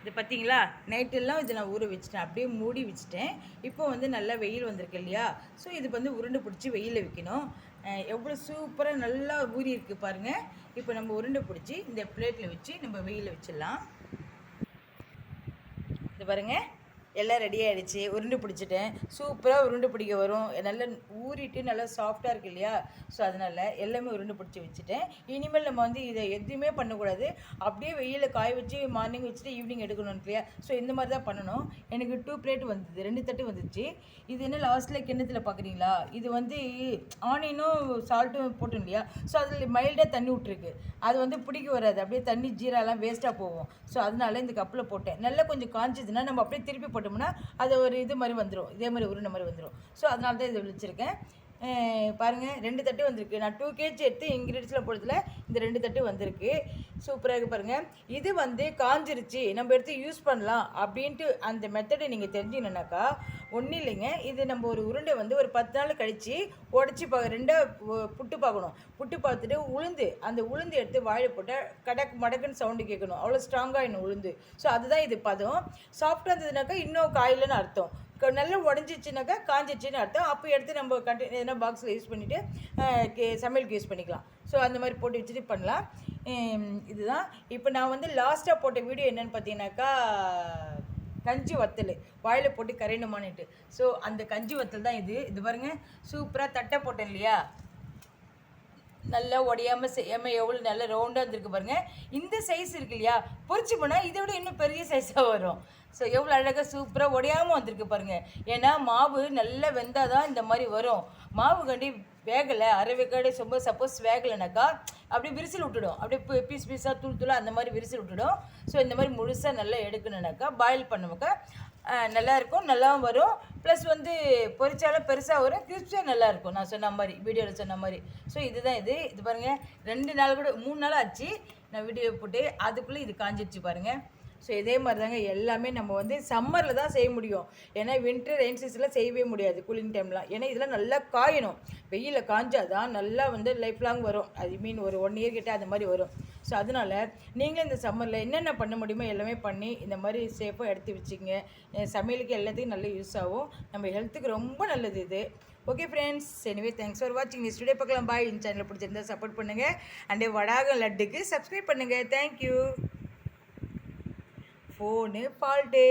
இது பார்த்தீங்களா, நைட்டெல்லாம் இது நான் ஊற வச்சுட்டேன். அப்படியே மூடி வச்சுட்டேன். இப்போ வந்து நல்லா வெயில் வந்திருக்கு இல்லையா? ஸோ இது வந்து உருண்டை பிடிச்சி வெயிலில் வைக்கணும். எவ்வளோ சூப்பராக நல்லா ஊறி இருக்குது பாருங்கள். இப்போ நம்ம உருண்டை பிடிச்சி இந்த பிளேட்டில் வச்சு நம்ம வெயிலில் வச்சிடலாம். இது பாருங்கள், எல்லாம் ரெடி ஆகிடுச்சு. உருண்டை பிடிச்சிட்டேன். சூப்பராக உருண்டை பிடிக்க வரும். நல்லா ஊறிட்டு நல்லா சாஃப்டாக இருக்குது இல்லையா? ஸோ அதனால் எல்லாமே உருண்டை பிடிச்சி வச்சுட்டேன். இனிமேல் நம்ம வந்து இதை எதுவுமே பண்ணக்கூடாது. அப்படியே வெயிலில் காய வச்சு மார்னிங் வச்சுட்டு ஈவினிங் எடுக்கணும் இல்லையா? ஸோ இந்த மாதிரி தான் பண்ணணும். எனக்கு 2 பிளேட் வந்தது, 2 தட்டு வந்துச்சு. இது என்ன லாஸ்ட்டில் கிண்ணத்தில் பார்க்குறீங்களா? இது வந்து ஆனியனும் சால்ட்டும் போட்டோம் இல்லையா? ஸோ அதில் மைல்டாக தண்ணி விட்ருக்கு. அது வந்து பிடிக்க வராது. அப்படியே தண்ணி ஜீராலாம் வேஸ்ட்டாக போகும். ஸோ அதனால இந்த கப்பில் போட்டேன். நல்லா கொஞ்சம் காய்ச்சதுன்னா நம்ம அப்படியே திருப்பி போட்டோம்னா அது ஒரு இது மாதிரி வந்துடும். இதே மாதிரி உருண்டை மாதிரி வந்துடும். ஸோ அதனால தான் இதை வச்சுருக்கேன். பாருங்கள், 2 தட்டு வந்திருக்கு. நான் 2 kg எடுத்து இன்க்ரீடியன்ஸில் போடுறதுல இந்த 2 தட்டு வந்திருக்கு. சூப்பராக இருக்குது பாருங்கள். இது வந்து காஞ்சிருச்சு, நம்ம எடுத்து யூஸ் பண்ணலாம் அப்படின்ட்டு அந்த மெத்தடை நீங்கள் தெரிஞ்சுக்கணுன்னாக்கா ஒன்றும் இல்லைங்க. இது நம்ம ஒரு உருண்டை வந்து ஒரு 10 நாள் கழித்து உடச்சி ரெண்டாக புட்டு பார்க்கணும். புட்டு பார்த்துட்டு அந்த உளுந்து எடுத்து வாயில் போட்டால் கடக்கு மடக்குன்னு சவுண்டு கேட்கணும். அவ்வளோ ஸ்ட்ராங்காகிடணும் உளுந்து. ஸோ அதுதான் இது பதம். சாஃப்டாக இருந்ததுனாக்கா இன்னும் காயிலன்னு அர்த்தம். நல்லா உடஞ்சிச்சுனாக்கா காஞ்சிச்சின்னு அர்த்தம். அப்போ எடுத்து நம்ம எதனா பாக்ஸில் யூஸ் பண்ணிவிட்டு சமையலுக்கு யூஸ் பண்ணிக்கலாம். ஸோ அந்த மாதிரி போட்டு வச்சுட்டு பண்ணலாம். இதுதான் இப்போ நான் வந்து லாஸ்ட்டாக போட்ட வீடியோ என்னென்னு பார்த்தீங்கன்னாக்கா கஞ்சி வத்தல் வாயில் போட்டு கரையணுமான்னுட்டு. ஸோ அந்த கஞ்சி வத்தல் தான் இது பாருங்கள். சூப்பராக தட்டை போட்டேன் இல்லையா? நல்லா உடையாமல் செய்யாமல் எவ்வளோ நல்லா ரவுண்டாக இருந்திருக்கு பாருங்கள். இந்த சைஸ் இருக்கு இல்லையா? பொரிச்சு போனால் இதை விட இன்னும் பெரிய சைஸாக வரும். ஸோ எவ்வளோ அழகாக சூப்பராக உடையாமல் வந்திருக்கு பாருங்கள். ஏன்னா மாவு நல்லா வெந்தால் தான் இந்த மாதிரி வரும். மாவு கண்டி வேகலை, அரை வேக்காடு சப்போஸ் வேகலைனாக்கா அப்படியே விரிசல் விட்டுடும். அப்படியே பீஸ் பீஸாக தூளாக அந்த மாதிரி விரிசல் விட்டுடும். ஸோ இந்த மாதிரி முழுசாக நல்லா எடுக்கணுனாக்கா பாயில் பண்ணாக்கா நல்லாயிருக்கும், நல்லாவும் வரும். ப்ளஸ் வந்து பொரிச்சாலும் பெருசாக வரும், கிறிஸ்பியாக நல்லாயிருக்கும். நான் சொன்ன மாதிரி வீடியோவில் சொன்ன மாதிரி. ஸோ இதுதான் இது பாருங்கள். 2 நாள் கூட 3 நாள் ஆச்சு நான் வீடியோ போட்டு. அதுக்குள்ளே இது காஞ்சிடுச்சு பாருங்கள். ஸோ இதே மாதிரி தாங்க எல்லாமே நம்ம வந்து சம்மரில் தான் செய்ய முடியும். ஏன்னா வின்டர் ரெயின் சீசனில் செய்யவே முடியாது, கூலிங் டைம்லாம். ஏன்னா இதெல்லாம் நல்லா காயணும். வெயிலில் காஞ்சால் தான் நல்லா வந்து லைஃப் லாங் வரும். ஐ மீன் ஒரு 1 இயர் கிட்டே அந்த மாதிரி வரும். ஸோ அதனால் நீங்களும் இந்த சம்மரில் என்னென்ன பண்ண முடியுமோ எல்லாமே பண்ணி இந்த மாதிரி சேஃபாக எடுத்து வச்சுக்கோங்க. சமையலுக்கு எல்லாத்துக்கும் நல்ல யூஸ் ஆகும். நம்ம ஹெல்த்துக்கு ரொம்ப நல்லது இது. Okay friends, anyway thanks for வாட்சிங். நெக்ஸ்ட் வீடியோ பார்க்கலாம். பாய். இந்த சேனலில் பிடிச்சிருந்தா சப்போர்ட் பண்ணுங்கள். அண்டே வடாகம் லட்டுக்கு சப்ஸ்கிரைப் பண்ணுங்கள். தேங்க்யூ. Phone fault.